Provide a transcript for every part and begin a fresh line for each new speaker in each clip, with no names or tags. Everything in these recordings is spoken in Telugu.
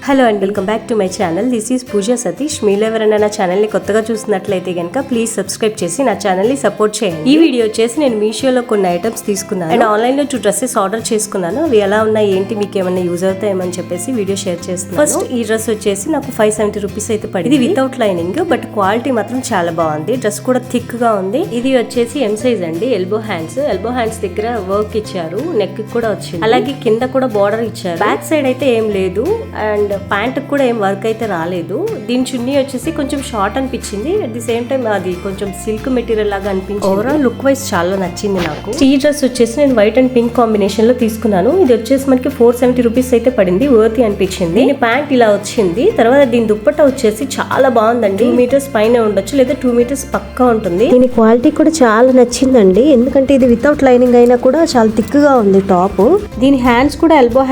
Hello and welcome back to my channel. This is Pooja Satish. మీరు ఎవరైనా నా ఛానల్ని కొత్తగా చూసినట్లయితే కనుక ప్లీజ్ సబ్స్క్రైబ్ చేసి నా ఛానల్ని సపోర్ట్ చేయండి. ఈ వీడియో వచ్చేసి నేను మీషోలో కొన్ని ఐటమ్స్ తీసుకున్నాను అండ్ ఆన్లైన్లో 2 డ్రెస్సెస్ ఆర్డర్ చేసుకున్నాను. అవి ఎలా ఉన్నాయి ఏంటి మీకు ఏమైనా యూజ్ అవుతాయేమని చెప్పేసి వీడియో షేర్ చేస్తున్నాను. ఫస్ట్ ఈ డ్రెస్ వచ్చేసి నాకు 570 రూపీస్ అయితే పడింది. ఇది వితౌట్ లైనింగ్ బట్ క్వాలిటీ మాత్రం చాలా బాగుంది. డ్రెస్ కూడా థిక్ గా ఉంది. ఇది వచ్చేసి ఎం సైజ్ అండి. ఎల్బో హ్యాండ్స్ దగ్గర వర్క్ ఇచ్చారు. నెక్ కూడా వచ్చింది. అలాగే కింద కూడా బార్డర్ ఇచ్చారు. బ్యాక్ సైడ్ అయితే ఏం లేదు అండ్ ప్యాంట్ కూడా ఏం వర్క్ అయితే రాలేదు. దీని చున్నీ వచ్చేసి కొంచెం షార్ట్ అనిపించింది. అట్ ది సేమ్ టైం అది కొంచెం సిల్క్ మెటీరియల్ లాగా అనిపించింది. ఓవరాల్ లుక్ వైజ్ చాలా నచ్చింది నాకు. ఈ డ్రెస్ వచ్చేసి నేను వైట్ అండ్ పింక్ కాంబినేషన్ లో తీసుకున్నాను. ఇది వచ్చేసి మనకి 470 రూపీస్ అయితే పడింది. వర్తీ అనిపించింది. దీని ప్యాంట్ ఇలా వచ్చింది. తర్వాత దీని దుప్పట్టా వచ్చేసి చాలా బాగుందండి. 2 మీటర్స్ పైన ఉండొచ్చు లేదా 2 మీటర్స్ పక్కా ఉంటుంది. దీని క్వాలిటీ కూడా చాలా నచ్చిందండి. ఎందుకంటే ఇది వితౌట్ లైనింగ్ అయినా కూడా చాలా థిక్ గా ఉంది టాప్. దీని హ్యాండ్స్ కూడా ఎల్బో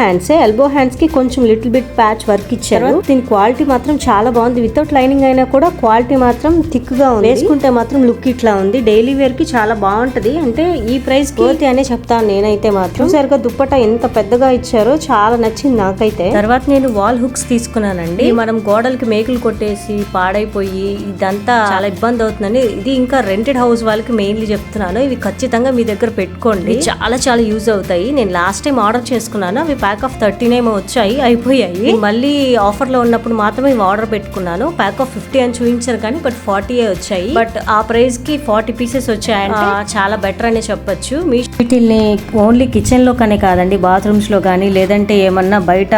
హ్యాండ్స్ కి కొంచెం లిటిల్ బిట్ ప్యాచ్ వర్క్ ఇచ్చారు. దీని క్వాలిటీ మాత్రం చాలా బాగుంది. వితౌట్ లైనింగ్ అయినా కూడా క్వాలిటీ మాత్రం థిక్ గా ఉంది. వేసుకుంటే మాత్రం లుక్ ఇట్లా ఉంది. డైలీ వేర్ కి చాలా బాగుంటది. అంటే ఈ ప్రైస్ కి అనే చెప్తాను నేనైతే మాత్రం. సరిగ్గా దుప్పట్టా ఎంత పెద్దగా ఇచ్చారో చాలా నచ్చింది నాకైతే. తర్వాత నేను వాల్ హుక్స్ తీసుకున్నానండి. మనం గోడలకి మేకులు కొట్టేసి పాడైపోయి ఇదంతా చాలా ఇబ్బంది అవుతుందని ఇది ఇంకా రెంటెడ్ హౌస్ వాళ్ళకి మెయిన్లీ చెప్తున్నాను. ఇవి ఖచ్చితంగా మీ దగ్గర పెట్టుకోండి. చాలా చాలా యూజ్ అవుతాయి. నేను లాస్ట్ టైం ఆర్డర్ చేసుకున్నాను. అవి ప్యాక్ ఆఫ్ 13 ఏమో వచ్చాయి, అయిపోయాయి. మళ్ళీ ఆఫర్ లో ఉన్నప్పుడు మాత్రమే ఆర్డర్ పెట్టుకున్నాను. ప్యాక్ ఆఫ్ 50 అని చూపించారు కానీ బట్ 40 వచ్చాయి. బట్ ఆ ప్రైస్ కి 40 పీసెస్ వచ్చాయంటే చాలా బెటర్ అనే చెప్పొచ్చు. వీటిల్ని ఓన్లీ కిచెన్ లో కానీ కాదండి, బాత్రూమ్స్ లో కానీ లేదంటే ఏమన్నా బయట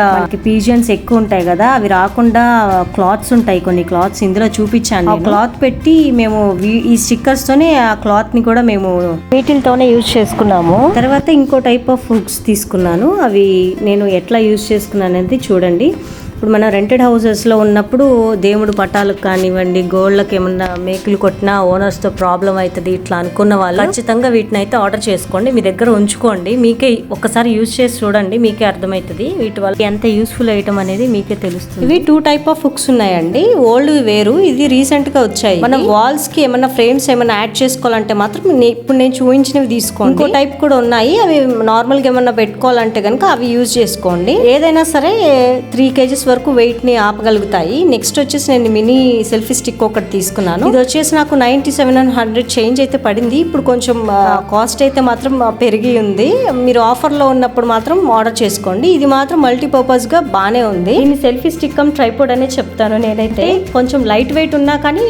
పీజియన్స్ ఎక్కువ ఉంటాయి కదా, అవి రాకుండా క్లాత్స్ ఉంటాయి. కొన్ని క్లాత్స్ ఇందులో చూపించాను. ఆ క్లాత్ పెట్టి మేము ఈ స్టిక్కర్స్ తోనే ఆ క్లాత్ ని కూడా మేము వీటితోనే యూజ్ చేసుకున్నాము. తర్వాత ఇంకో టైప్ ఆఫ్ హుక్స్ తీసుకున్నాను. అవి నేను ఎట్లా యూజ్ చేసుకున్నాను అనేది చూడండి. ఇప్పుడు మనం రెంటెడ్ హౌసెస్లో ఉన్నప్పుడు దేవుడు పటాలకు కానివ్వండి, గోల్డ్కి ఏమన్నా మేకులు కొట్టినా ఓనర్స్తో ప్రాబ్లం అవుతుంది ఇట్లా అనుకున్న వాళ్ళు ఖచ్చితంగా వీటిని అయితే ఆర్డర్ చేసుకోండి. మీ దగ్గర ఉంచుకోండి. మీకే ఒకసారి యూజ్ చేసి చూడండి, మీకే అర్థమవుతుంది వీటి వల్ల ఎంత యూస్ఫుల్ ఐటమ్ అనేది మీకే తెలుస్తుంది. ఇవి 2 టైప్ ఆఫ్ హుక్స్ ఉన్నాయండి. ఓల్డ్ వేరు, ఇది రీసెంట్ గా వచ్చాయి. మన వాల్స్ కి ఏమన్నా ఫ్రేమ్స్ ఏమన్నా యాడ్ చేసుకోవాలంటే మాత్రం ఇప్పుడు నేను చూపించినవి తీసుకోండి. ఇంకో టైప్ కూడా ఉన్నాయి. అవి నార్మల్ గా ఏమన్నా పెట్టుకోవాలంటే కనుక అవి యూజ్ చేసుకోండి. ఏదైనా సరే 3 kgs వరకు వెయిట్ ని ఆపగలుగుతాయి. నెక్స్ట్ వచ్చేసి నేను మినీ సెల్ఫీ స్టిక్ ఒకటి తీసుకున్నాను. ఇది వచ్చేసి నాకు 9700 చేంజ్ అయితే పడింది. ఇప్పుడు కొంచెం కాస్ట్ అయితే మాత్రం పెరిగి ఉంది. మీరు ఆఫర్ లో ఉన్నప్పుడు మాత్రం ఆర్డర్ చేసుకోండి. ఇది మాత్రం మల్టీపర్పస్ గా బానే ఉంది. దీన్ని సెల్ఫీ స్టిక్ ట్రైపోడ్ అనే చెప్తాను నేనైతే. కొంచెం లైట్ వెయిట్ ఉన్నా కానీ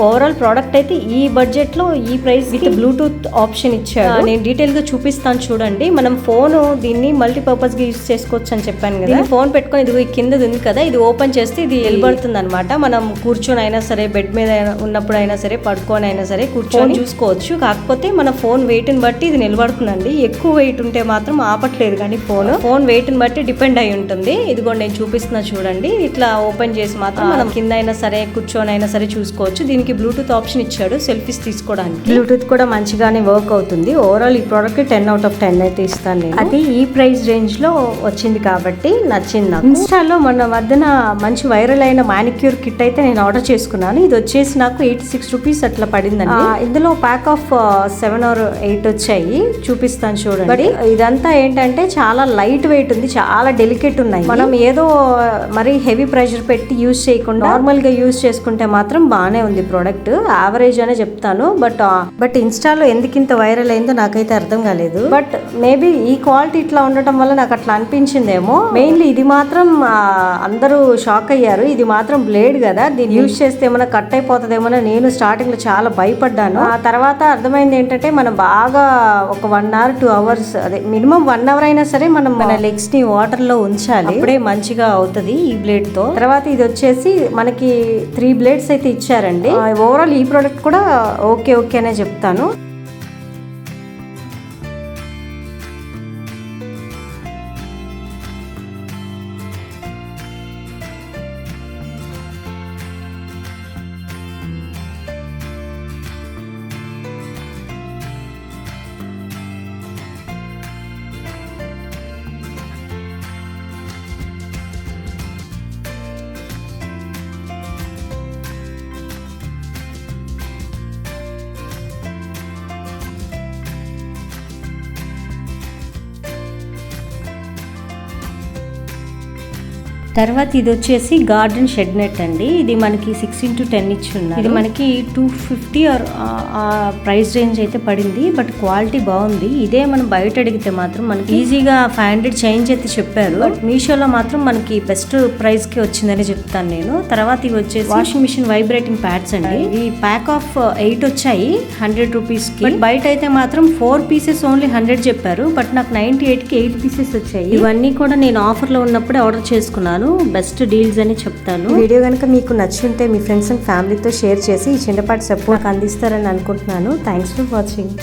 ఓవరాల్ ప్రోడక్ట్ అయితే ఈ బడ్జెట్ లో ఈ ప్రైస్ విత్ బ్లూటూత్ ఆప్షన్ ఇచ్చాడు. నేను డీటెయిల్ గా చూపిస్తాను చూడండి. మనం ఫోన్ దీన్ని మల్టీపర్పస్ గా యూజ్ చేసుకోవచ్చు అని చెప్పాను కదా. ఫోన్ పెట్టుకొని ఇది కింద ఉంది కదా, ఇది ఓపెన్ చేస్తే ఇది నిలబడుతుంది అనమాట. మనం కూర్చొని అయినా సరే, బెడ్ మీద ఉన్నప్పుడు అయినా సరే, పడుకొని అయినా సరే కూర్చొని చూసుకోవచ్చు. కాకపోతే మన ఫోన్ వెయిట్ ని బట్టి ఇది నిలబడుతుందండి. ఎక్కువ వెయిట్ ఉంటే మాత్రం ఆపట్లేదు కానీ ఫోన్ వెయిట్ ని బట్టి డిపెండ్ అయి ఉంటుంది. ఇదిగోండి నేను చూపిస్తున్నా చూడండి. ఇట్లా ఓపెన్ చేసి మాత్రం మనం కింద అయినా సరే కూర్చొని అయినా సరే చూసుకోవచ్చు. దీనికి బ్లూటూత్ ఆప్షన్ ఇచ్చాడు సెల్ఫీస్ తీసుకోవడానికి. బ్లూటూత్ కూడా మంచిగానే వర్క్ అవుతుంది. ఓవరాల్ ఈ ప్రోడక్ట్ 10 out of 10 అయితే ఇస్తాను నేను. అది ఈ ప్రైస్ రేంజ్ లో వచ్చింది కాబట్టి నచ్చింది నాకు. ఇన్స్టాలో మన వద్దన మంచి వైరల్ అయిన మానిక్యూర్ కిట్ అయితే నేను ఆర్డర్ చేసుకున్నాను. ఇది వచ్చేసి నాకు 86 రూపీస్ అట్లా పడిందండి. ఇందులో ప్యాక్ ఆఫ్ 7 or 8 వచ్చాయి. చూపిస్తాను చూడండి. బట్ ఇదంతా ఏంటంటే చాలా లైట్ వెయిట్ ఉంది, చాలా డెలికేట్ ఉన్నాయి. మనం ఏదో మరి హెవీ ప్రెషర్ పెట్టి యూజ్ చేయకుండా నార్మల్ గా యూజ్ చేసుకుంటే మాత్రం బానే ఉంది ప్రోడక్ట్. యావరేజ్ అనే చెప్తాను. బట్ ఇన్స్టాలో ఎందుకింత వైరల్ అయిందో నాకైతే అర్థం కాలేదు. బట్ మేబీ ఈ క్వాలిటీ ఇట్లా ఉండటం వల్ల నాకు అట్లా అనిపించిందేమో. మెయిన్లీ ఇది మాత్రం అందరూ షాక్ అయ్యారు. ఇది మాత్రం బ్లేడ్ కదా, దీన్ని యూజ్ చేస్తే ఏమైనా కట్ అయిపోతుందేమో. నేను స్టార్టింగ్ లో చాలా భయపడ్డాను. ఆ తర్వాత అర్థమైంది ఏంటంటే మనం బాగా ఒక 1 hour 2 hours అదే మినిమం 1 hour అయినా సరే మనం మన లెగ్స్ ని వాటర్ లో ఉంచాలి. అప్పుడే మంచిగా అవుతుంది ఈ బ్లేడ్ తో. తర్వాత ఇది వచ్చేసి మనకి 3 బ్లేడ్స్ అయితే ఇచ్చారండి. ఓవరాల్ ఈ ప్రోడక్ట్ కూడా ఓకే అనే చెప్తాను. తర్వాత ఇది వచ్చేసి గార్డెన్ షెడ్ నెట్ అండి. ఇది మనకి 6x10 ఇచ్చున్నారు. ఇది మనకి 250 ప్రైస్ రేంజ్ అయితే పడింది. బట్ క్వాలిటీ బాగుంది. ఇదే మనం బయట అడిగితే మాత్రం మనకి ఈజీగా 500 చేంజ్ అయితే చెప్పారు. బట్ మీషోలో మాత్రం మనకి బెస్ట్ ప్రైస్ కి వచ్చిందని చెప్తాను నేను. తర్వాత ఇవి వచ్చేసి వాషింగ్ మిషన్ వైబ్రేటింగ్ ప్యాడ్స్ అండి. ఇవి ప్యాక్ ఆఫ్ 8 వచ్చాయి 100 రూపీస్ కి. బట్ బయట అయితే మాత్రం 4 పీసెస్ ఓన్లీ 100 చెప్పారు. బట్ నాకు 98 కి 8 పీసెస్ వచ్చాయి. ఇవన్నీ కూడా నేను ఆఫర్ లో ఉన్నప్పుడే ఆర్డర్ చేసుకున్నాను. బెస్ట్ డీల్స్ అని చెప్తాను. వీడియో కనుక మీకు నచ్చుంటే మీ ఫ్రెండ్స్ అండ్ ఫ్యామిలీతో షేర్ చేసి ఈ చిన్నపాటి సపోర్ట్ అందిస్తారని అనుకుంటున్నాను. Thanks for watching.